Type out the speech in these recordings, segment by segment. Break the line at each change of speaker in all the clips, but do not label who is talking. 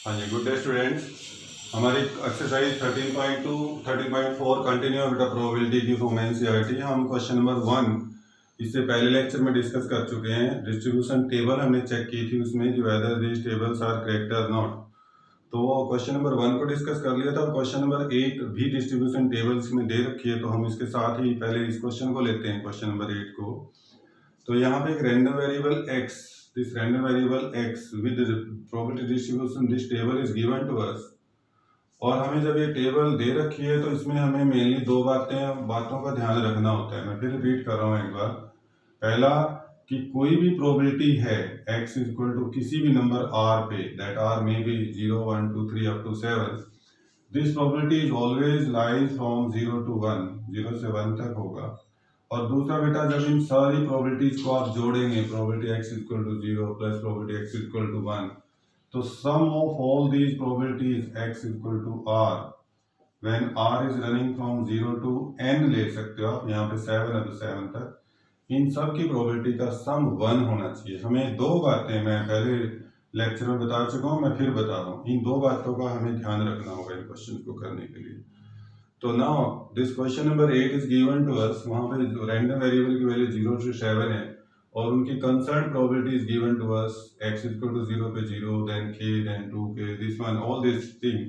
हाँ जी, good day students. हमारी exercise 13.2 13.4 continue बेटा प्रोबेबिलिटी की फॉर एनसीईआरटी। हम क्वेश्चन नंबर 1 इससे पहले लेक्चर में डिस्कस कर चुके हैं। डिस्ट्रीब्यूशन टेबल हमने चेक की थी उसमें कि whether these tables are correct और नॉट। तो क्वेश्चन नंबर 1 को डिस्कस कर लिया था। क्वेश्चन नंबर 8 भी डिस्ट्रीब्यूशन टेबल्स में दे रखी है, तो हम इसके साथ ही पहले इस क्वेश्चन को लेते हैं, क्वेश्चन नंबर 8 को। तो यहाँ पे एक random variable x, this random variable x with the probability distribution this table is given to us। और हमें जब ये टेबल दे रखी है तो इसमें हमें मेनली दो बातों का ध्यान रखना होता है। मैं फिर रिपीट कर रहा हूँ एक बार। पहला कि कोई भी प्रोबेबिलिटी है x इज इक्वल टू किसी भी नंबर r पे, that r may be 0 1 2 3 up to 7, this probability is always lies from 0 to 1, 0 से 1 तक होगा। और दूसरा बेटा, जब इन सारी प्रोबेबिलिटीज को आप जोड़ेंगे, probability x equal to 0 plus probability x equal to 1, तो sum of all these probabilities x equal to r when r is running from 0 to n ले सकते हो आप, यहाँ पे 7 है तो 7 तक, इन सब की प्रोबेबिलिटी का सम 1 होना चाहिए। हमें दो बातें मैं पहले लेक्चर में बता चुका हूँ, मैं फिर बता रहा हूँ, इन दो बातों का हमें ध्यान रखना होगा इन क्वेश्चन को करने के लिए। तो now this question number 8 is given to us. वहां पे रैंडम वेरिएबल की वैल्यू 0 से 7 है और उनकी concern probability is given to us. x equal to 0 पे 0, then k, then 2k, this one, all this thing.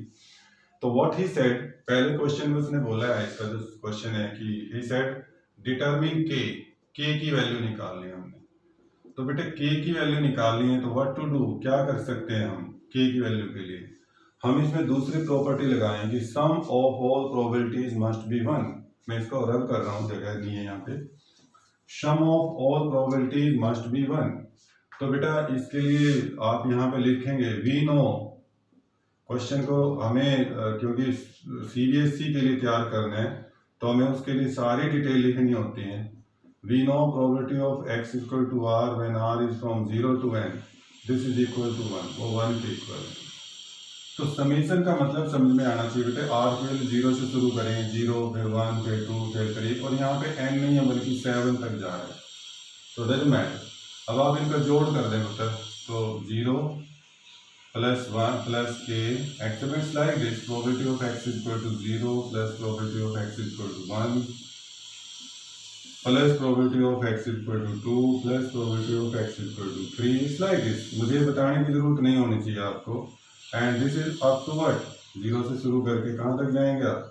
तो व्हाट ही सेड, पहले क्वेश्चन में उसने बोला है, इसका जो क्वेश्चन है कि ही सेड डिटरमिन k की वैल्यू निकालनी है हमने। तो बेटे k की वैल्यू निकालनी है तो व्हाट टू डू, क्या कर सकते हैं हम k की वैल्यू के लिए? हम इसमें दूसरी प्रॉपर्टी लगाएं कि sum of all probabilities must be 1। मैं इसको रब कर रहा हूं, जगह नहीं है यहाँ पे। Sum of all probabilities must be 1। तो बेटा इसके लिए आप यहाँ पे लिखेंगे वी नो। क्वेश्चन को हमें क्योंकि सीबीएसई के लिए तैयार करना है तो हमें उसके लिए सारी डिटेल लिखनी होती है। We know probability of x equal to r when r is from 0 to n, this is equal to 1, वो 1 के इक्वल है। तो समीशन का मतलब समझ में आना चाहिए बेटे। आर के वैल्यू 0 से शुरू करें, 0 फिर 1 फिर 2 फिर 3, और यहाँ पे n नहीं है बल्कि 7 तक जा रहा है, तो डजंट मैटर। अब आप इनका जोड़ कर दें बेटा, तो 0 plus 1 plus k, experiments like this, probability of x equal to 0 plus probability of x equal to 1 plus probability of x equal to 2 plus probability of x equal to 3, it's like this. मुझे बताने की जरूरत नहीं होनी चाहिए आपको। And this is up to what, 0 से शुरू करके कहाँ तक जाएंगे आप,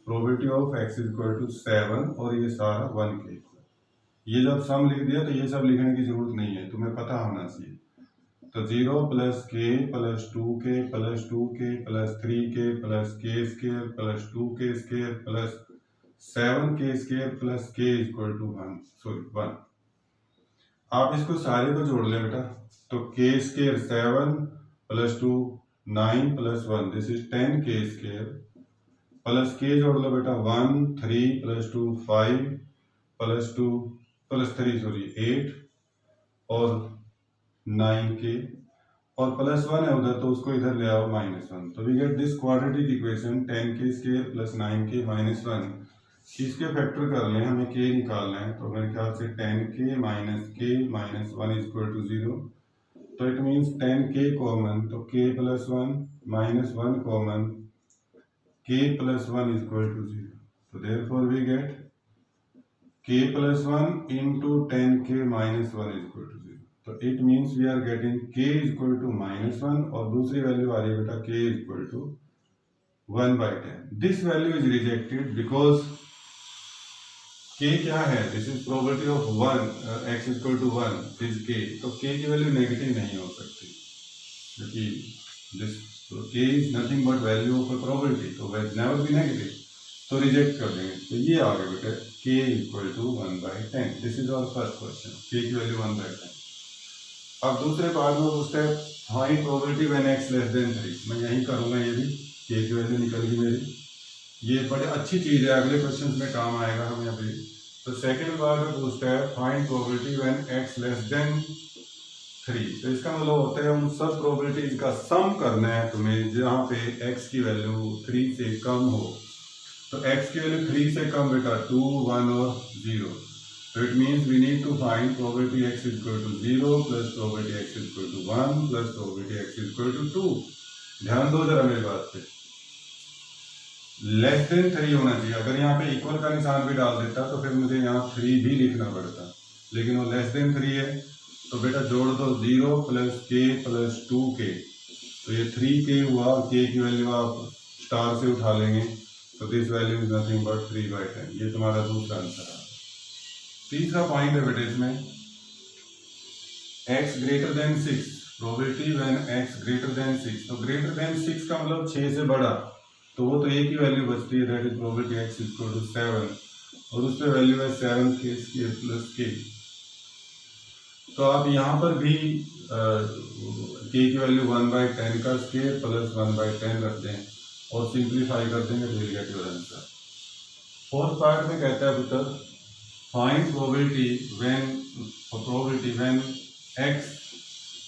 probability of x equal to 7, और ये सारा 1 के इक्वल। ये जब सम लिख दिया तो ये सब लिखने की जरूरत नहीं है, तुम्हें पता होना चाहिए। तो 0 plus k plus 2k plus 2k plus 3k plus k square plus 2k square plus 7k square plus k equal to 1। आप इसको सारे को जोड़ लें बेटा, तो k square 7 plus 2 9 plus 1, this is 10k square plus k जोड़ लो बेटा 1 3 प्लस 2 5 प्लस 2 प्लस 3 सॉरी 8 और 9k, और प्लस 1 है उधर तो उसको इधर ले आओ -1। तो we get this quadratic equation 10k square plus 9k minus 1। इसके फैक्टर कर लें, हमें k निकालना है, तो मेरे ख्याल से 10k minus 1 is equal to 0। तो इट मीन्स 10k कॉमन, तो k plus 1 minus 1 common, k plus 1 is equal to 0। तो therefore we get k plus 1 into 10k minus 1 is equal to 0। तो it means we are getting k is equal to -1, और दूसरी value आ रही है बेटा k is equal to 1/10। This value is rejected because k क्या है, this is probability of 1 x equal to 1 this k, तो k की वैल्यू नेगेटिव नहीं हो सकती क्योंकि this k is nothing but value of a probability, तो इट नेवर बी नेगेटिव, तो रिजेक्ट कर देंगे। तो ये आ गया बेटा k equal to 1/10। This is our first question, k की वैल्यू 1/10। अब दूसरे पार्ट में पूछते हैं find probability when x less than 3। मैं यही करूंगा, ये भी k की वैल्यू निकल गई मेरी। ये बड़ी अच्छी चीज है, अगले क्वेश्चन में काम आएगा हमें अभी। तो सेकंड बार में पूछता है find probability when x less than 3। तो इसका मतलब होता है उन सब प्रोबेबिलिटीज का सम करना है तुम्हें जहाँ पे x की वैल्यू 3 से कम हो। तो x की वैल्यू 3 से कम बेटा 2 1 और 0। तो it means we need to find probability x equal to 0 plus probability x equal to 1 plus probability x equal to 2। ध्यान दो जरा मेरी बात पे, लेस देन 3 होना चाहिए। अगर यहाँ पे इक्वल का निशान भी डाल देता तो फिर मुझे यहाँ 3 भी लिखना पड़ता, लेकिन वो लेस देन 3 है। तो बेटा जोड़ दो 0 प्लस के प्लस 2k, तो ये 3k हुआ, k की वैल्यू आप स्टार से उठा लेंगे, तो this value is nothing but 3/10। ये तुम्हारा दूसरा आंसर है। तीसरा पॉइंट है बेटे इसमें, x greater than 6, probability when x greater than 6। तो ग्रेटर देन 6 का मतलब 6 से बड़ा, तो वो तो एक ही वैल्यू बचती है, that is probability x equal to 7, और उस पर वैल्यू है 7k स्क्वायर प्लस k। तो आप यहाँ पर भी k की वैल्यू 1/10 का स्क्वायर प्लस 1/10 रख दें और सिंप्लीफाई कर देंगे तो will get your answer. Fourth part में कहता है पुत्र, find probability when x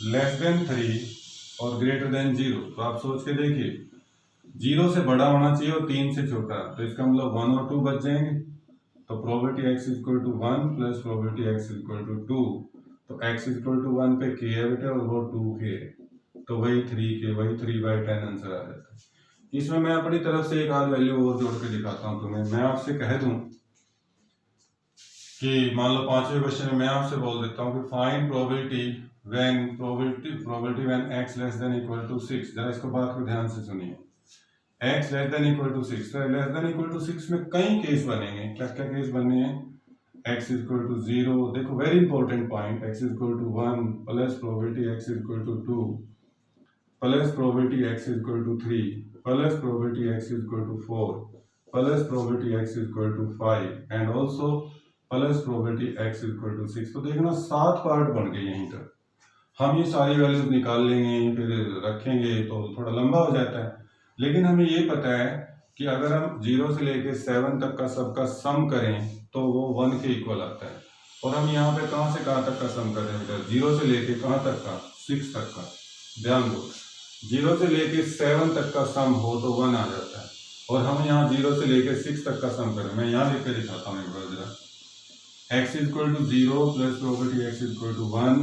less than 3 और ग्रेटर देन 0। तो आप सोच के देखिए, 0 से बड़ा होना चाहिए और 3 से छोटा, तो इसका मतलब 1 और 2 बच जाएंगे। तो probability x equal to 1 plus probability x equal to 2, तो x इक्वल टू 1 पे k है बेटे और वो 2k है, तो वही 3k, वही 3/10 आंसर आ जाता है। इसमें मैं अपनी तरफ से एक आध वैल्यू और जोड़ के दिखाता हूँ तुम्हें। मैं आपसे कह दूं कि मान लो 5वें क्वेश्चन में मैं आपसे बोल देता हूँ कि find probability when x less than equal to 6। जरा इसको बात को ध्यान से सुनिए, x less than equal to 6, तो लेस देन इक्वल टू 6 में कई केस बनेंगे। क्या क्या केस बनने हैं? x इक्वल टू 0, देखो very important point, x equal to 1 plus probability x equal to 2 plus probability x equal to 3 plus probability x equal to 4 plus probability x equal to 5 and also plus probability x equal to 6। तो देखना 7 part बन गए। यहीं तक हम ये सारी values निकाल लेंगे, फिर रखेंगे तो थोड़ा लंबा हो जाता है, लेकिन हमें ये पता है कि अगर हम 0 से लेके 7 तक का सबका सम करें तो वो 1 के इक्वल आता है। और हम यहाँ पे कहाँ से कहाँ तक का सम कर रहे हैं? 0 से लेके कहाँ तक का? 6 तक का। ध्यान दो, 0 से लेके 7 तक का सम हो तो 1 आ जाता है, और हम यहाँ 0 से लेके 6 तक का सम करें, मैं यहाँ लिख के दिखाता हूँ एक बार जरा। x equal to 0 plus probability x equal to 1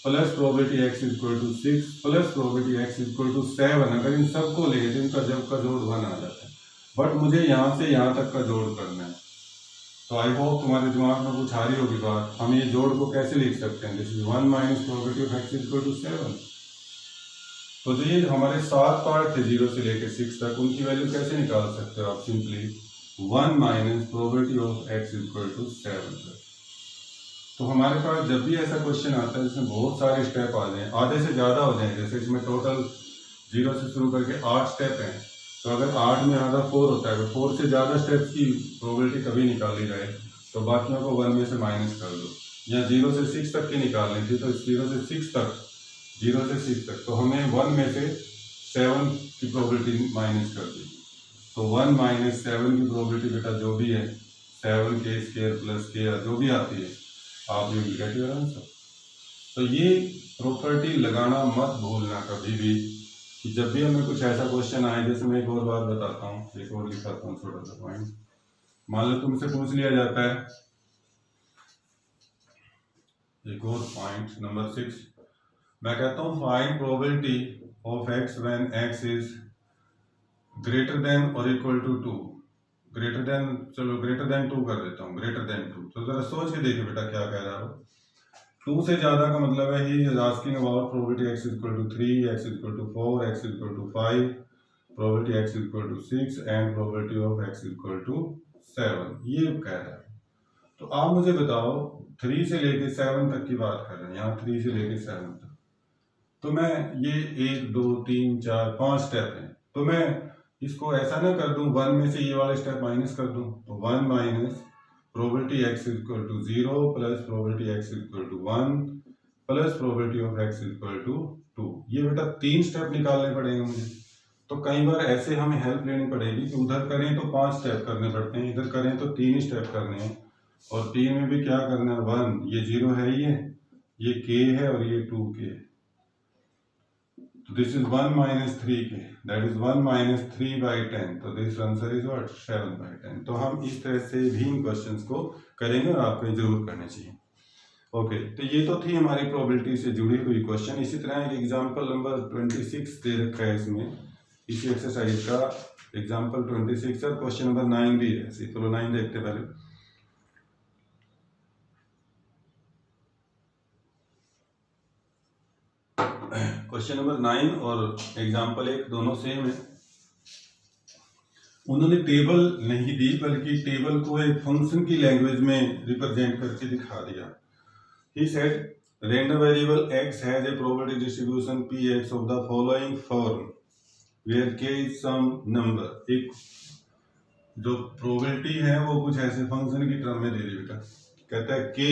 plus probability x equal to 6 plus probability x equal to 7। अगर इन सबको ले तो इनका जब का जोड़ 1 आ जाता है, बट मुझे यहाँ से यहाँ तक का जोड़ करना है। तो आई होप तुम्हारे दिमाग में कुछ आ रही होगी बात। हम ये जोड़ को कैसे लिख सकते हैं? This is 1 minus probability of x equal to 7। तो जो ये हमारे 7 पार्ट थे 0 से लेकर 6 तक, उनकी वैल्यू कैसे निकाल सकते हो आप? Simply 1 minus probability of x equal to 7। तो हमारे पास जब भी ऐसा क्वेश्चन आता है जिसमें बहुत सारे स्टेप आ जाएं, आधे से ज़्यादा हो जाएं, जैसे इसमें टोटल 0 से शुरू करके 8 स्टेप हैं, तो अगर 8 में आधा 4 होता है तो 4 से ज़्यादा स्टेप्स की प्रोबेबिलिटी कभी निकाली जाए तो बाकियों को 1 में से माइनस कर दो। या 0 से 6 तक की निकालनी थी तो 0 से 6 तक तो हमें 1 में से 7 की प्रोबेबिलिटी माइनस कर दी। तो 1 माइनस 7 की प्रोबेबिलिटी बेटा जो भी है 7k स्क्वायर प्लस k जो भी आती है, आप you will get your answer. तो ये प्रॉपर्टी लगाना मत भूलना कभी भी, कि जब भी हमें कुछ ऐसा क्वेश्चन आए। जैसे मैं एक और बात बताता हूँ, एक और लिखाता हूँ छोटा सा पॉइंट। मान लो तुमसे पूछ लिया जाता है, एक और पॉइंट नंबर 6, मैं कहता हूँ find probability of x when x is greater than और इक्वल टू 2। ग्रेटर देन, चलो ग्रेटर देन 2 कर देता हूँ, ग्रेटर देन 2। तो जरा सोच के देखिए बेटा क्या कह रहा हो। 2 से ज्यादा का मतलब है he is asking about probability x equal to 3, x equal to 4, x equal to 5, probability x equal to 6 and probability of x equal to 7, ये कह रहा है। तो आप मुझे बताओ 3 से लेके 7 तक की बात कर रहे हैं, यहाँ 3 से लेके 7 तक, तो मैं ये 1 2 3 4 5 स्टेप हैं, तो मैं इसको ऐसा ना कर दूं 1 में से ये वाला स्टेप माइनस कर दूं। तो 1 minus probability x equal to 0 plus probability x equal to 1 plus probability of x equal to 2। ये बेटा 3 स्टेप निकालने पड़ेंगे मुझे। तो कई बार ऐसे हमें हेल्प लेनी पड़ेगी कि उधर करें तो 5 स्टेप करने पड़ते हैं, इधर करें तो 3 स्टेप करने हैं, और 3 में भी क्या करना है? 1, ये 0 है, ये k है और ये 2k। तो this is 1 minus 3k, that is 1 minus 3/10। तो दिस आंसर इज व्हाट? 7/10। तो हम इस तरह से भी इन क्वेश्चंस को करेंगे और आपको जरूर करने चाहिए। ओके, तो ये तो थी हमारी प्रोबेबिलिटी से जुड़ी हुई क्वेश्चन। इसी तरह एक एग्जांपल नंबर 26 दे रखा है इसमें, इसी एक्सरसाइज का एग्जांपल 26 और क्वेश्चन नंबर 9 भी है। चलो 9 देखते पहले। क्वेश्चन नंबर 9 और एग्जांपल 1 दोनों सेम है। उन्होंने टेबल नहीं दी बल्कि टेबल को एक फंक्शन की लैंग्वेज में रिप्रेजेंट करके दिखा दिया। He said random variable x has a probability distribution px of the following form where k is some number। एक जो प्रोबेबिलिटी है वो कुछ ऐसे फंक्शन की टर्म में दे दी बेटा। कहता है k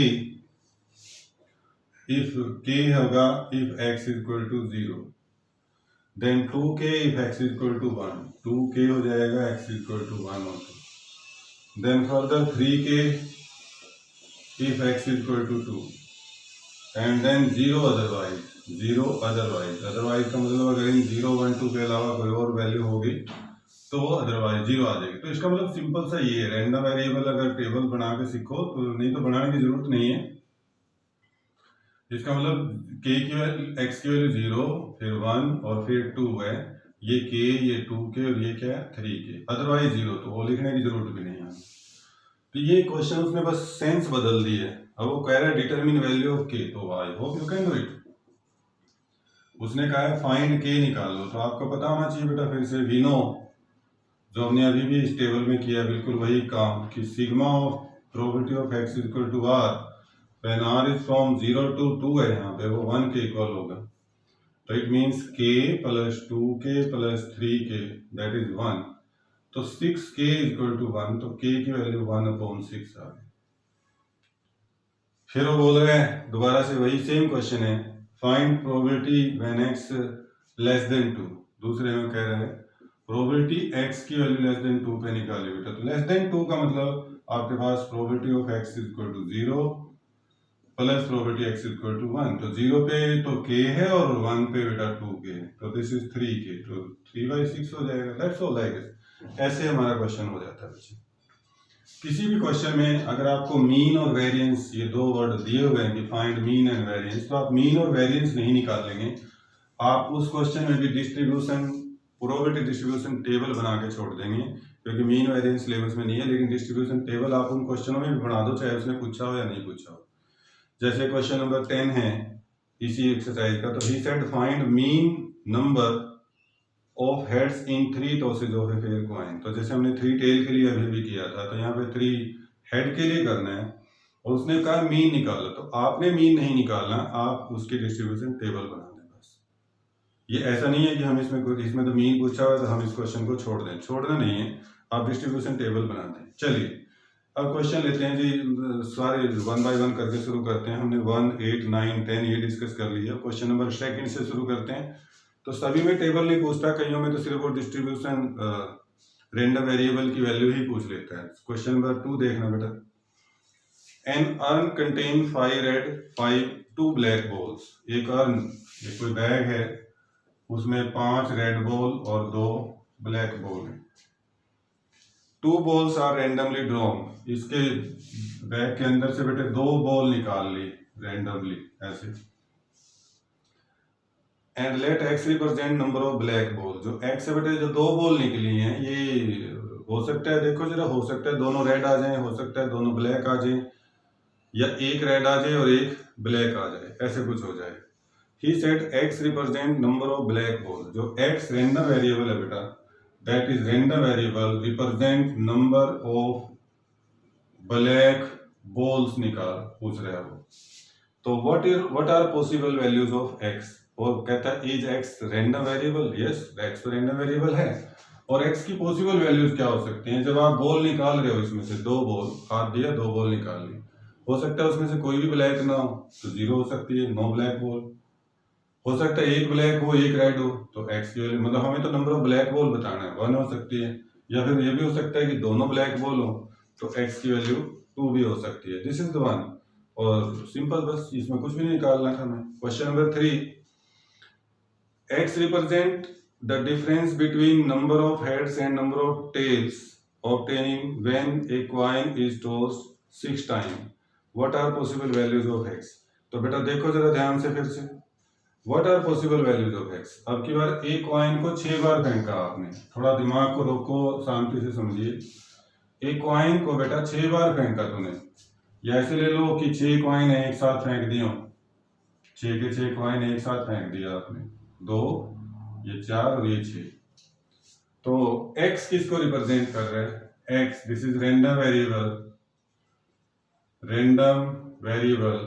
if k होगा if x is equal to 0, then 2k if x is equal to 1, 2k हो जाएगा x is equal to 1 और 2, then further 3k if x is equal to 2, and then 0 otherwise, 0 otherwise, otherwise का मतलब अगर इन 0 1 2 के अलावा कोई और वैल्यू होगी तो अदरवाइज 0 आ जाएगी। तो इसका मतलब सिंपल सा ये है, रैंडम वेरिएबल अगर टेबल बना के सीखो तो नहीं तो बनाने की जरूरत नहीं है। इसका मतलब k की वैल्यू x की वैल्यू 0 फिर 1 और फिर 2 है, ये k ये 2k और ये क्या है 3k, अदरवाइज 0, तो वो लिखने की जरूरत भी नहीं है। तो ये क्वेश्चन उसने बस सेंस बदल दी है। अब वो कह रहा है डिटरमिन वैल्यू ऑफ k, तो I hope you can do it. उसने कहा है फाइंड k निकाल लो, तो आपको पता होना चाहिए बेटा फिर से वी नो, जो हमने अभी भी इस टेबल में किया बिल्कुल वही काम, कि sigma of probability of x is equal to r when r is from 0 to 2 है, यहाँ पे वो 1 के इक्वल होगा। तो it means k plus 2k plus 3k that is 1, तो 6k इक्वल टू 1, तो k की वैल्यू 1/6 आ गई। फिर वो बोल रहे हैं दोबारा से वही सेम क्वेश्चन है, find probability when x less then 2। दूसरे में कह रहे हैं प्रोबेबिलिटी x की वैल्यू लेस देन 2 पे निकालिए बेटा। तो लेस देन 2 का मतलब आपके पास probability of x is equal to 0 plus probability x is equal to 1, तो 0 पे तो k है और 1 पे बेटा 2k, तो दिस इज 3k, तो 3/6 हो जाएगा। That's all like this. ऐसे हमारा क्वेश्चन हो जाता है बच्चे। किसी भी क्वेश्चन में अगर आपको मीन और वेरिएंस ये दो वर्ड दिए हुए हैं कि फाइंड मीन एंड वेरिएंस, तो आप मीन और वेरिएंस नहीं निकालेंगे, आप उस क्वेश्चन में भी डिस्ट्रीब्यूशन प्रोबेबिलिटी डिस्ट्रीब्यूशन टेबल बना के छोड़ देंगे, क्योंकि मीन वेरिएंस सिलेबस में नहीं है, लेकिन डिस्ट्रीब्यूशन टेबल आप उन क्वेश्चनों में भी बना दो, चाहे उसने पूछा हो या नहीं पूछा हो। जैसे क्वेश्चन नंबर 10 है इसी एक्सरसाइज का, तो he said find mean number of heads in 3 tosses of a fair coin. तो जैसे हमने 3 टेल के लिए अभी भी किया था, तो यहाँ पे 3 हेड के लिए करना है और उसने कहा मीन निकालो, तो आपने मीन नहीं निकालना, आप उसकी डिस्ट्रीब्यूशन टेबल बना दें बस। ये ऐसा नहीं है कि हम इसमें तो मीन पूछा हुआ है तो हम इस क्वेश्चन को छोड़ दें, छोड़ना नहीं है, आप डिस्ट्रीब्यूशन टेबल बना दें। चलिए अब क्वेश्चन लेते हैं जी, सारे 1 बाय 1 करके शुरू करते हैं। हमने 1 8 9 10 ये डिस्कस कर लिया। क्वेश्चन नंबर 2 से शुरू करते हैं। तो सभी में टेबल नहीं पूछता, कईयों में तो सिर्फ वो डिस्ट्रीब्यूशन रैंडम वेरिएबल की वैल्यू ही पूछ लेता है। क्वेश्चन नंबर 2 देखना बेटा। An urn contain 5 red 5 2 black balls. एक अर्न, एक कोई बैग है, उसमें 5 रेड बॉल और 2 ब्लैक बॉल है। 2 बॉल्स आर रैंडमली ड्रॉन। इसके बैग के अंदर से बेटे 2 बॉल निकाल ली रैंडमली ऐसे। And let x represent number of black ball. जो x से बेटे जो 2 बॉल निकली हैं, ये हो सकता है, देखो जरा, हो सकता है दोनों रेड आ जाएं, हो सकता है दोनों ब्लैक आ जाएं, या एक रेड आ जाए और एक ब्लैक आ जाए, ऐसे कुछ हो जाए। He said x represent number of black ball. जो x रैंडम वेरिएबल है बेटा, that is random variable represent number of black balls निकाल पूछ रहे हैं वो। तो what are possible values of x, और कहता है is x random variable. Yes, x तो रैंडम वेरिएबल है, और x की पॉसिबल वैल्यूज क्या हो सकती हैं। जब आप बॉल निकाल रहे हो, इसमें से 2 बॉल हाथ दिया, 2 बॉल निकाल ली, हो सकता है उसमें से कोई भी ब्लैक ना हो, तो 0 हो सकती है, नो ब्लैक बॉल। हो सकता है एक ब्लैक हो एक रेड हो, तो x की वैल्यू, मतलब हमें तो नंबर ऑफ ब्लैक बॉल बताना है, 1 हो सकती है, या फिर ये भी हो सकता है कि दोनों ब्लैक बॉल हो, तो x की वैल्यू 2 भी हो सकती है। दिस इज द वन, और सिंपल, बस इसमें कुछ भी नहीं निकालना था हमें। Question number 3, x represent the difference between number of heads and number of tails obtaining when a coin is tossed 6 time. What are possible values of x. तो बेटा देखो जरा ध्यान से फिर से, what are possible values of x. अब की बार एक कॉइन को 6 बार फेंका आपने, थोड़ा दिमाग को रोको, शांति से समझिए। एक कॉइन को बेटा 6 बार फेंका तूने, या ऐसे ले लो कि 6 कॉइन एक साथ फेंक दियो, 6 के 6 कॉइन एक साथ फेंक दिया आपने, 2 ये 4 और ये 6। तो x किसको रिप्रेजेंट कर रहा है, x, this is random variable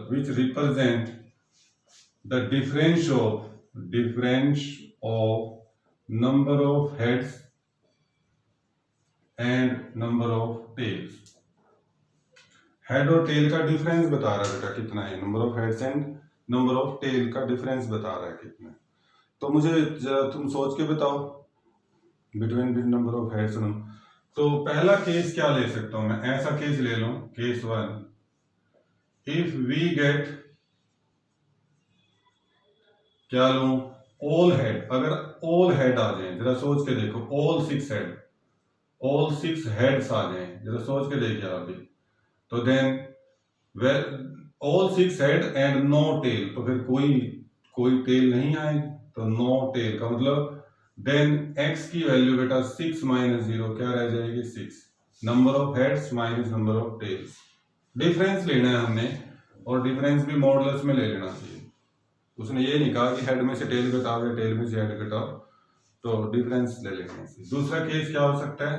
which represent the difference of number of heads and number of tails। Head और टेल का डिफरेंस बता रहा है बेटा कितना है, number of heads and number of tail का डिफरेंस बता रहा है कितना है। तो मुझे तुम सोच के बताओ, बिटवीन नंबर ऑफ हेड्स। तो पहला केस क्या ले सकता हूं मैं, ऐसा केस ले लूं, केस 1, इफ वी गेट, क्या लूं, ऑल हेड। अगर ऑल हेड आ जाए, जरा सोच के देखो, ऑल 6 हेड्स आ जाए, जरा सोच के देखिए आप भी। तो then well all 6 head and no tail, तो फिर कोई टेल नहीं आएगी, तो नो टेल का मतलब देन x की वैल्यू बेटा 6 माइनस 0 क्या रह जाएगी, 6, number of heads minus number of tails. Difference लेना है हमने, और डिफरेंस भी मॉडुलस में ले लेना चाहिए। उसने ये नहीं कहा कि हेड में से टेल घटाओ या टेल में से हेड घटाओ, तो डिफरेंस ले लेना चाहिए। दूसरा केस क्या हो सकता है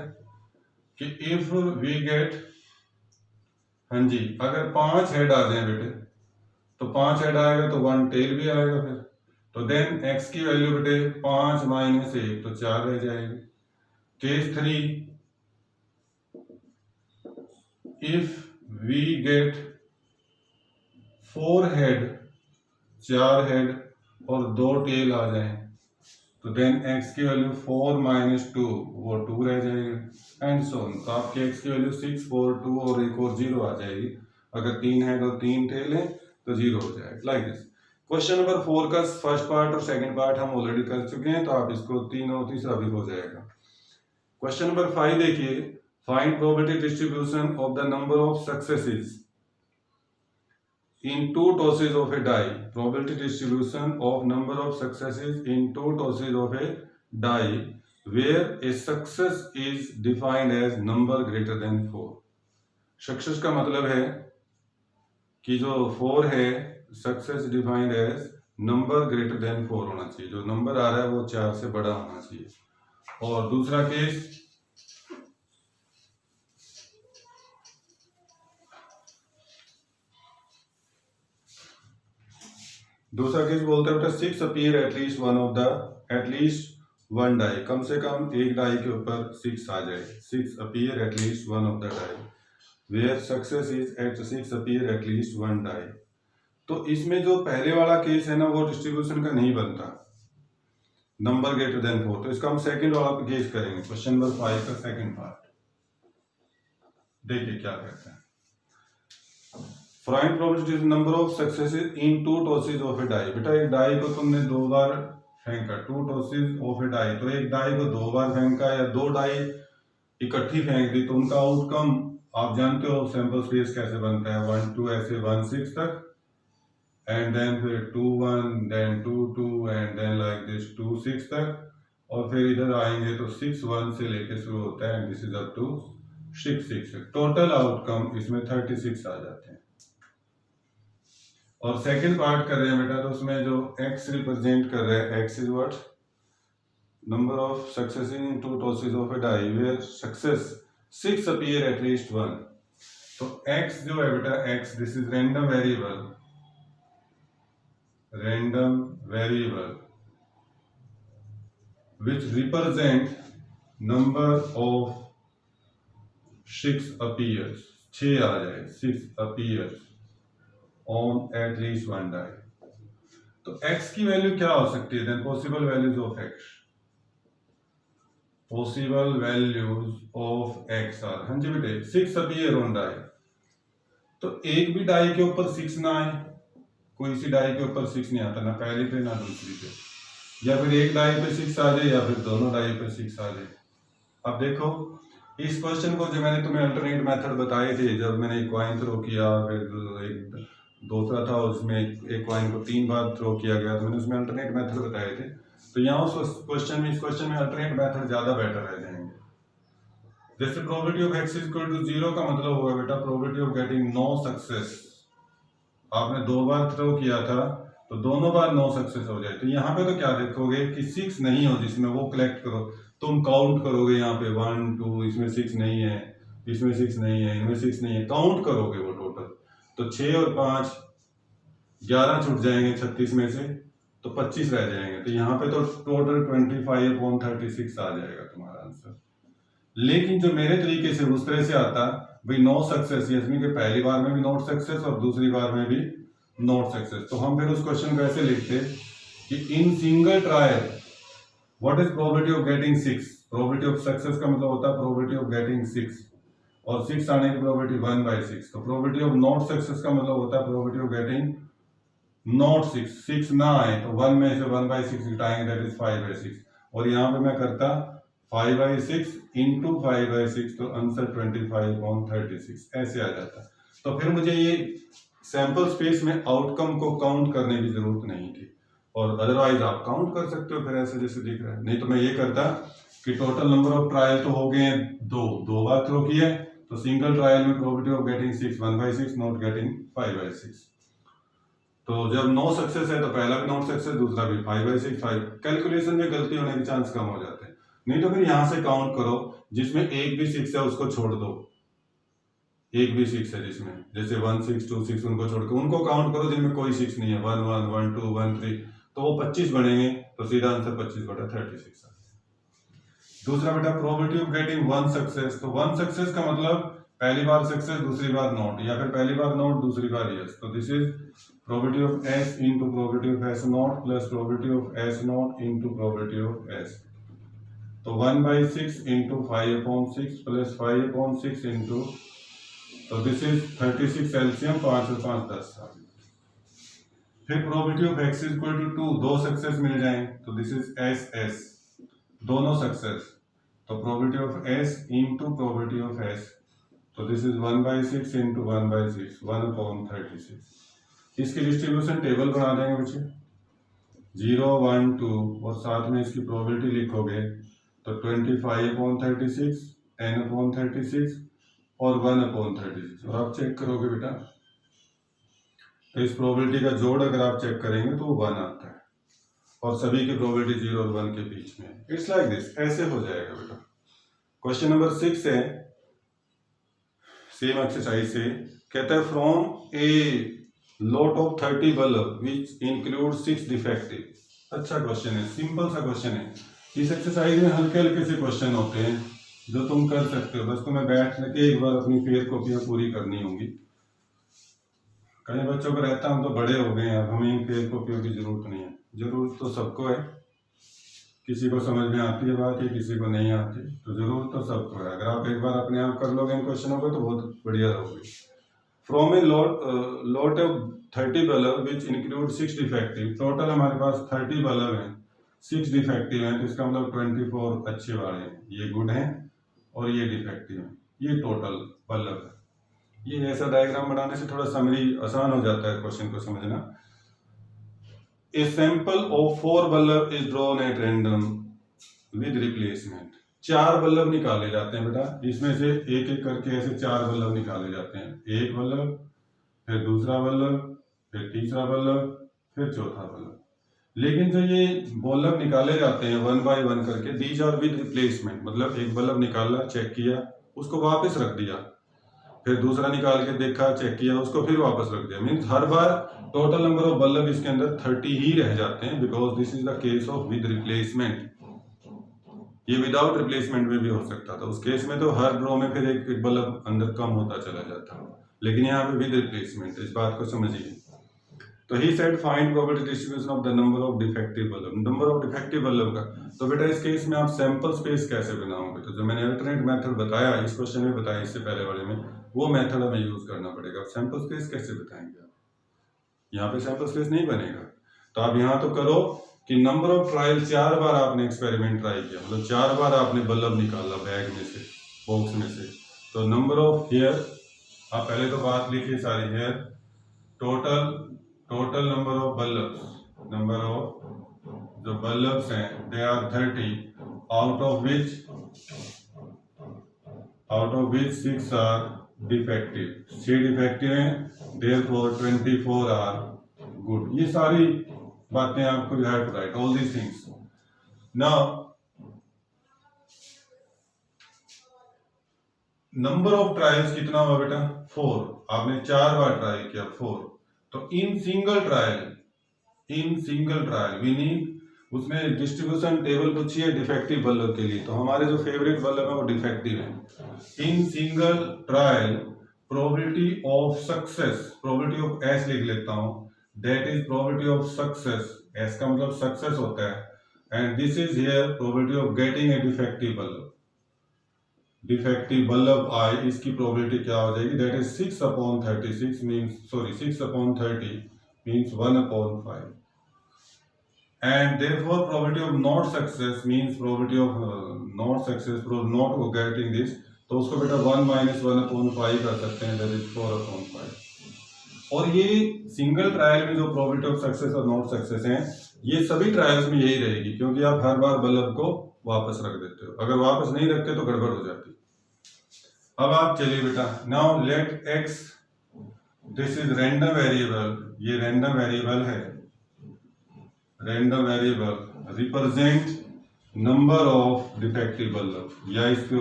कि इफ वी गेट, हाँ जी, अगर 5 हेड आ जाए बेटे, तो 5 हेड आएगा तो 1 टेल भी आएगा फिर, तो देन x की वैल्यू बेटे 5 माइनस 1 तो 4 रह जाएगी। Case 3, if we get 4 head, 4 head और 2 टेल आ जाए, तो देन x की वैल्यू 4 माइनस 2 वो 2 रह जाएगी, एंड सो ऑन। तो आपके x की वैल्यू 6, 4, 2 और एक और 0 आ जाएगी। अगर 3 हेड और 3 टेल है तो 0 हो जाएगा, लाइक दिस। क्वेश्चन नंबर 4 का फर्स्ट पार्ट और सेकंड पार्ट हम ऑलरेडी कर चुके हैं, तो आप इसको तीसरा भी हो जाएगा। क्वेश्चन नंबर 5 देखिए, find probability distribution of the number of successes in 2 tosses of a die, probability distribution of number of successes in 2 tosses of a die where a success is defined as number greater than 4। Success का मतलब है कि जो 4 है, success defined as number greater than 4 होना चाहिए, जो number आ रहा है वो 4 से बड़ा होना चाहिए। और दूसरा केस, बोलते हैं बेटा 6 अपीयर एटलीस्ट वन डाई, कम से कम एक डाई के ऊपर 6 आ जाए, 6 appear at least one of the die where success is at 6 appear at least one die. तो इसमें जो पहले वाला केस है ना, वो डिस्ट्रीब्यूशन का नहीं बनता, नंबर ग्रेटर देन 4। तो इसका हम सेकंड वाला पे केस करेंगे, क्वेश्चन नंबर 5 का सेकंड पार्ट। देखिए क्या कहते हैं, find probability number of successes in 2 tosses of a die. बेटा एक डाई को तुमने 2 बार फेंका, 2 टॉसेस ऑफ ए डाई, तो एक डाई को 2 बार फेंका या 2 डाई इकट्ठी फेंक दी, तो उनका आउटकम आप जानते हो सैंपल स्पेस कैसे बनता है, 1 2 ऐसे 1 6 तक, एंड देन फिर 2 1 then 2 2 and then like this 2 6 तक, और फिर इधर आएंगे तो 6 1 से लेके शुरू होता है and this is up to 6 6। Total outcome इसमें 36 आ जाते हैं। और सेकंड पार्ट कर रहे हैं बेटा, तो उसमें जो x रिप्रेजेंट कर रहे हैं, x is what, number of success in 2 tosses of a die where success 6 appear at least 1। तो x जो है बेटा, x this is random variable which represent number of 6 appears, 6 आ जाए, 6 appears on at least one die। तो x की value क्या हो सकती है, then possible values of x, possible values of x are, हाँ जी बेटे 6 अपीयर ऑन डाई। तो एक भी डाई के ऊपर 6 ना आए, कोई सी डाई के ऊपर 6 नहीं आता, ना पहली पे ना दूसरी पे, या फिर एक डाई पे 6 आ जाए या फिर दोनों डाई पे 6 आ जाए। अब देखो इस क्वेश्चन को जो मैंने तुम्हें अल्टरनेट मेथड बताए थे, जब मैंने एक कॉइन थ्रो किया, फिर एक दूसरा था उसमें एक कॉइन को 3 बार थ्रो किया गया, तो मैंने उसमें अल्टरनेट मेथड बताए थे। तो यहाँ उस क्वेश्चन में, इस क्वेश्चन में अल्टरनेट मेथड ज्यादा बेटर रह जाएंगे। जैसे probability of x equal to 0 का मतलब होगा बेटा probability of getting no success. आपने 2 बार थ्रो किया था तो दोनों बार नो सक्सेस हो जाए। तो यहाँ पे तो क्या देखोगे कि 6 नहीं हो जिसमें, वो कलेक्ट करो। तुम काउंट करोगे यहाँ पे 1 2, इसमें 6 नहीं है, इसमें 6 नहीं है, इनमें 6 नहीं है, काउंट करोगे वो टोटल। तो 6 और 5 11 छूट जाएंगे 36 में से, तो 25 रह जाएंगे। तो यहाँ पे तो टोटल 25/36 आ जाएगा तुम्हारा आंसर। लेकिन जो मेरे तरीके से उस तरह से आता भाई नो सक्सेस, यानी कि पहली बार में भी नॉट सक्सेस और दूसरी बार में भी नॉट सक्सेस। तो हम फिर उस क्वेश्चन को ऐसे लिखते कि इन single trial what is probability of getting 6। Probability of success का मतलब होता है प्रोबेबिलिटी ऑफ गेटिंग 6, और 6 आने की प्रोबेबिलिटी 1/6। तो प्रोबेबिलिटी ऑफ नॉट सक्सेस का मतलब होता है प्रोबेबिलिटी ऑफ गेटिंग नॉट 6 ना आए तो 1 में से 1/6 घटाएंगे, दैट इज 5/6। और यहाँ पे मैं करता 5/6 इंटू 5/6, तो आंसर 25/36 ऐसे आ जाता। तो फिर मुझे ये सैंपल स्पेस में आउटकम को काउंट करने की जरूरत नहीं थी, और अदरवाइज आप काउंट कर सकते हो फिर ऐसे जैसे दिख रहा है। नहीं तो मैं ये करता कि टोटल नंबर ऑफ ट्रायल तो हो गए 2 बार थ्रो किए, तो सिंगल ट्रायल में probability of getting 6 1/6, not getting 5/6। तो जब नो सक्सेस है तो पहला भी नॉट सक्सेस, दूसरा भी 5/6। 5 कैलकुलेशन में गलती होने के चांस कम हो जाते हैं। नहीं तो फिर यहां से काउंट करो, जिसमें एक भी 6 है उसको छोड़ दो, एक भी 6 है जिसमें, जैसे 1 6 2 6 उनको छोड़ के उनको काउंट करो जिनमें कोई 6 नहीं है, 1 1 1 2 1 3, तो वो 25 बनेंगे। तो सीधा आंसर 25/36 है। दूसरा बेटा प्रोबेबिलिटी ऑफ गेटिंग 1 सक्सेस। तो 1 सक्सेस का मतलब पहली बार सक्सेस दूसरी बार नॉट, या फिर पहली बार नॉट दूसरी बार यस। तो this is probability of s into probability of s not plus probability of s not into probability of s। तो 1/6 इंटू 5/6 प्लस 5/6 इंटू, तो दिस इज 36 एलसीएम, 5 और 5 10। फिर probability of x equal to 2, 2 success मिल जाए, तो this is s दोनों success. तो probability of s into probability of s, तो दिस इज 1/6 इंटू 1/6, 1/36। इसकी डिस्ट्रीब्यूशन टेबल बना देंगे बच्चे, 0 1 2, और साथ में इसकी प्रोबेबिलिटी लिखोगे, तो 25/36, 10/36 और 1/36। और आप चेक करोगे बेटा, तो इस प्रोबेबिलिटी का जोड़ अगर आप चेक करेंगे तो 1 आता है, और सभी की प्रोबेबिलिटी 0 और 1 के बीच में। इट्स लाइक दिस, ऐसे हो जाएगा बेटा। क्वेश्चन नंबर 6 है सेम एक्सरसाइज से, कहता है from a lot of 30 bulb which include 6 defective. अच्छा क्वेश्चन है, सिंपल सा क्वेश्चन है। इस एक्सरसाइज में हल्के हल्के से क्वेश्चन होते हैं जो तुम कर सकते हो, बस तुम्हें बैठ के एक बार अपनी फेयर कॉपियां पूरी करनी होंगी। कई बच्चों को रहता है हम तो बड़े हो गए हैं, अब हमें फेयर कॉपियों की जरूरत नहीं है। जरूरत तो सबको है, किसी को समझ में आती है बात, किसी को नहीं आती, तो जरूरत तो सबको है। अगर आप एक बार अपने आप कर लोगे इन क्वेश्चनों को तो बहुत बढ़िया रहोगे। From a lot of 30 bulb which include 6 defective. Total हमारे पास 30 बल्ब हैं, 6 डिफेक्टिव हैं, तो इसका मतलब 24 अच्छे वाले हैं, ये गुड हैं और ये डिफेक्टिव हैं, ये टोटल बल्ब है। ये ऐसा डायग्राम बनाने से थोड़ा समरी आसान हो जाता है क्वेश्चन को समझना। A sample of 4 bulb is drawn at random with replacement. 4 bulb निकाले जाते हैं बेटा, इसमें से एक एक करके ऐसे 4 बल्ब निकाले जाते हैं। एक बल्ब, फिर दूसरा बल्ब, फिर तीसरा बल्ब, फिर चौथा बल्ब। लेकिन जो ये बल्ब निकाले जाते हैं 1 बाय 1 करके, दीज आर विद रिप्लेसमेंट, मतलब एक बल्ब निकाला, चेक किया, उसको वापस रख दिया, फिर दूसरा निकाल के देखा, चेक किया, उसको फिर वापस रख दिया। Means her bar total number of bulb इसके अंदर 30 ही रह जाते हैं, because this is the case of with replacement. ये विदाउट रिप्लेसमेंट में भी हो सकता था, उस केस में तो हर रो में फिर एक बल्ब अंदर कम होता चला जाता, लेकिन यहाँ पे विद रिप्लेसमेंट, इस बात को समझिए। तो he said find probability distribution of the number of defective bulb, number of defective bulb का। तो बेटा इस केस में आप सैंपल स्पेस कैसे बनाओगे, तो जो मैंने अल्टरनेट मेथड बताया इस क्वेश्चन में, बताया इससे पहले वाले में, वो मेथड हमें यूज करना पड़ेगा। सैंपल स्पेस कैसे बताएंगे आप, यहाँ पे सैंपल स्पेस नहीं बनेगा। तो आप यहाँ तो करो कि नंबर ऑफ ट्रायल, 4 बार आपने एक्सपेरिमेंट ट्राई किया, मतलब 4 बार आपने बल्ब निकाला बैग में से, बॉक्स में से। तो नंबर ऑफ हेयर, आप पहले तो बात लिखिए सारी, here total number of bulbs, number of जो बल्ब्स हैं they are 30, out of which 6 are defective, 6 defective हैं, देयरफॉर 24 आर गुड। ये सारी बातें आपको you have to write all these things. Now number of trials कितना हुआ बेटा? 4। आपने 4 बार ट्राई किया, 4। तो in single trial we need, उसमें डिस्ट्रीब्यूशन टेबल पूछी है डिफेक्टिव बल्ब के लिए, तो हमारे जो फेवरेट बल्ब है वो डिफेक्टिव है। In single trial probability of success, probability of S लिख लेता हूं, that is probability of success, S का मतलब सक्सेस होता है, and this is here probability of getting a defective bulb आई, इसकी प्रोबेबिलिटी क्या हो जाएगी? That is 6/36 6/30 means 1/5, and therefore probability of not success means probability of not getting this, तो उसको बेटा 1 - 1/5 कर सकते हैं, दैट इज 4/5। और ये सिंगल ट्रायल में जो प्रोबेबिलिटी ऑफ सक्सेस और नॉट सक्सेस है, ये सभी ट्रायल्स में यही रहेगी, क्योंकि आप हर बार बल्ब को वापस रख देते हो, अगर वापस नहीं रखते तो गड़बड़ हो जाती। अब आप चलिए बेटा, now let x, this is random variable, ये रैंडम वेरिएबल है, random variable represent number of defective bulb, या इसको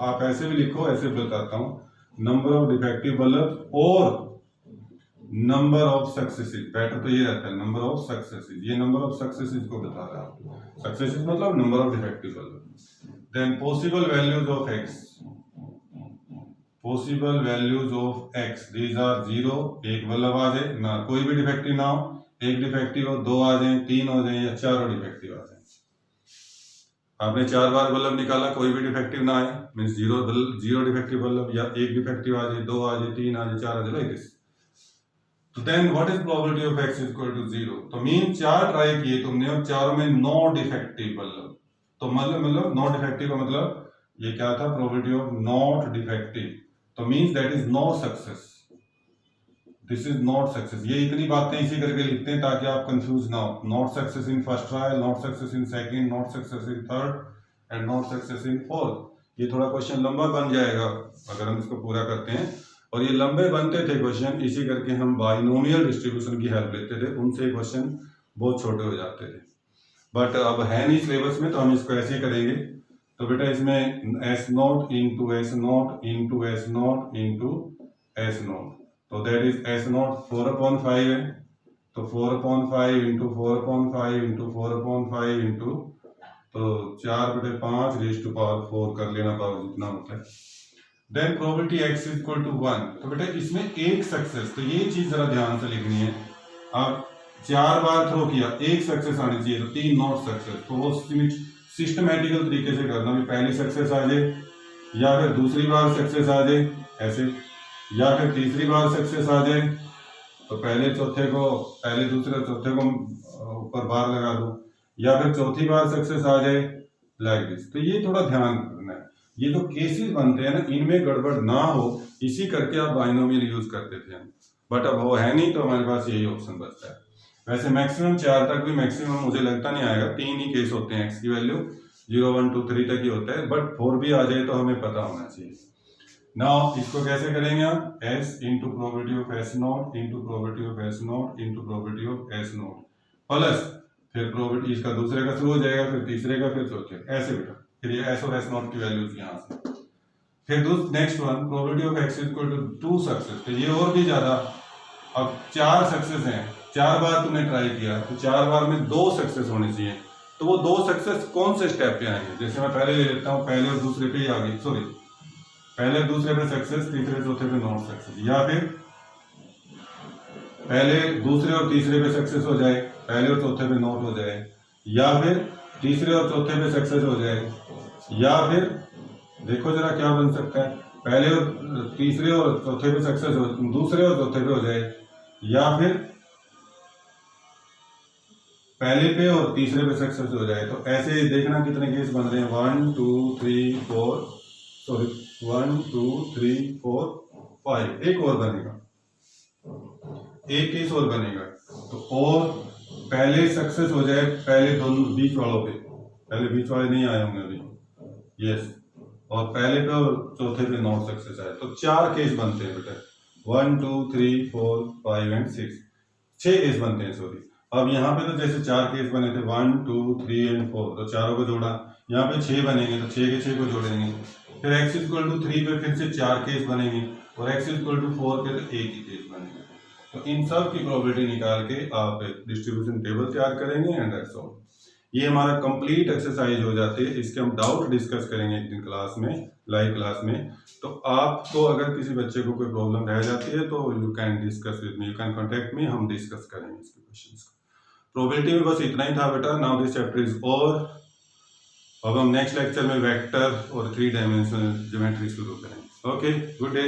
आप ऐसे भी लिखो, ऐसे बताता हूं, नंबर ऑफ डिफेक्टिव बल्ब और नंबर ऑफ सक्सेसेस, बेटर तो ये रहता है नंबर ऑफ सक्सेसेस, ये नंबर ऑफ सक्सेसेस को बता रहा है, सक्सेसेस मतलब number of defective bulb. Then possible values of x, possible values of x, these are 0, एक बल्ब आ जाए ना, कोई भी डिफेक्टिव ना हो, एक डिफेक्टिव हो, 2 आ जाए, 3 हो जाए, या 4 डिफेक्टिव आ जाए। आपने 4 बार बल्ब निकाला, कोई भी डिफेक्टिव ना आए, मीन्स 0 डिफेक्टिव बल्ब, या एक डिफेक्टिव आ जाए, 2 आ जाए, 3 आ जाए, 4 आ जाए, लाइक दिस। तो then what is probability of x equal to 0? तो मीन 4 ट्राई किए तुमने और चारों में नो डिफेक्टिव बल्ब, तो मतलब नो डिफेक्टिव का मतलब ये क्या था? प्रोबेबिलिटी ऑफ नॉट डिफेक्टिव, तो means that is no success, this is not success. ये इतनी बातें इसी करके लिखते हैं ताकि आप कंफ्यूज ना हो। Not success in first trial, not success in second, not success in third, and not success in fourth. ये थोड़ा क्वेश्चन लंबा बन जाएगा अगर हम इसको पूरा करते हैं, और ये लंबे बनते थे क्वेश्चन, इसी करके हम बाइनोमियल डिस्ट्रीब्यूशन की हेल्प लेते थे, उनसे क्वेश्चन बहुत छोटे हो जाते थे। बट अब है नहीं सिलेबस में, तो हम इसको ऐसे ही करेंगे। तो बेटा इसमें S0 into S0 into S0 into S0, तो दैट इज S0 4/5 है, तो 4/5 इंटू 4/5 इंटू 4/5 इंटू, तो 4/5 रेज़ टू पावर 4 कर लेना, पावर जितना होता है। Then probability x equal to 1, तो बेटा इसमें एक सक्सेस, तो ये चीज जरा ध्यान से लिखनी है। आप 4 बार थ्रो किया, एक सक्सेस आनी चाहिए, तो 3 नॉट सक्सेस, तो वो सिस्टमैटिकल तरीके से करना, भी पहली सक्सेस आ जाए, या फिर दूसरी बार सक्सेस आ जाए ऐसे, या फिर तीसरी बार सक्सेस आ जाए, तो पहले दूसरे चौथे को ऊपर बार लगा दो, या फिर चौथी बार सक्सेस आ जाए, लाइक दिस। तो ये थोड़ा ध्यान रखना है, ये जो केसेस बनते हैं ना, इनमें गड़बड़ ना हो, इसी करके आप बाइनोमियल यूज करते थे हम, बट अब वो है नहीं, तो हमारे पास यही ऑप्शन बचता है। वैसे मैक्सिमम 4 तक भी मैक्सिमम मुझे लगता नहीं आएगा, 3 ही केस होते हैं, x की वैल्यू 0 1 2 3 तक ही होता है, बट 4 भी आ जाए तो हमें पता होना चाहिए। नाउ इसको कैसे करेंगे आप? s into probability of S0 into probability of S0 into probability of S0 plus फिर प्रोबेबिलिटी इसका दूसरे का शुरू हो जाएगा, फिर तीसरे का, फिर चौथे, ऐसे बेटा। फिर ये S और S0 की वैल्यूज यहाँ से, फिर next one probability of x equal to 2 success, तो ये और भी ज्यादा। अब 4 सक्सेस हैं, 4 बार तुमने ट्राई किया, तो 4 बार में 2 सक्सेस होने चाहिए, तो वो 2 सक्सेस कौन से स्टेप पे आएंगे? जैसे मैं पहले ले लेता हूँ, पहले और दूसरे पे ही आ गई, सॉरी पहले और दूसरे पे सक्सेस, तीसरे चौथे पे नॉट सक्सेस, या फिर पहले दूसरे और तीसरे पे सक्सेस हो जाए, पहले और चौथे पे नॉट हो जाए, या फिर तीसरे और चौथे पे सक्सेस हो जाए, या फिर देखो जरा क्या बन सकता है, पहले और तीसरे और चौथे पे सक्सेस हो, दूसरे और चौथे पे हो जाए, या फिर पहले पे और तीसरे पे सक्सेस हो जाए। तो ऐसे देखना कितने केस बन रहे हैं, 1 2 3 4 सॉरी 1 2 3 4 5, एक और बनेगा, एक केस और बनेगा। तो और पहले सक्सेस हो जाए पहले दोनों बीच वालों पे, पहले बीच वाले नहीं आए होंगे अभी, यस, और पहले पे और चौथे पे नॉट सक्सेस आए, तो 4 केस बनते हैं बेटा, 1 2 3 4 5 एंड 6, 6 केस बनते हैं सॉरी। अब यहाँ पे तो जैसे 4 केस बने थे 1 2 3 एंड 4, तो चारों को जोड़ा, यहाँ पे 6 बनेंगे तो 6 के 6 को जोड़ेंगे, फिर x इक्वल टू 3 पे फिर से 4 केस बनेंगे, और x इक्वल टू 4 पे तो एक ही केस बनेगा। तो इन सब की प्रोबेबिलिटी निकाल के आप एक डिस्ट्रीब्यूशन टेबल तैयार करेंगे एंड दैट्स ऑल। ये हमारा कंप्लीट एक्सरसाइज हो जाती है। इसके हम डाउट डिस्कस करेंगे एक दिन क्लास में, लाइव क्लास में। तो आपको अगर किसी बच्चे को कोई प्रॉब्लम रह जाती है तो you can discuss with me, you can contact me, हम डिस्कस करेंगे इसके क्वेश्चंस को। प्रोबेबिलिटी में बस इतना ही था बेटा। Now this chapter is over. अब हम नेक्स्ट लेक्चर में वेक्टर और 3 डायमेंशनल ज्योमेट्री शुरू करेंगे। Okay, good day.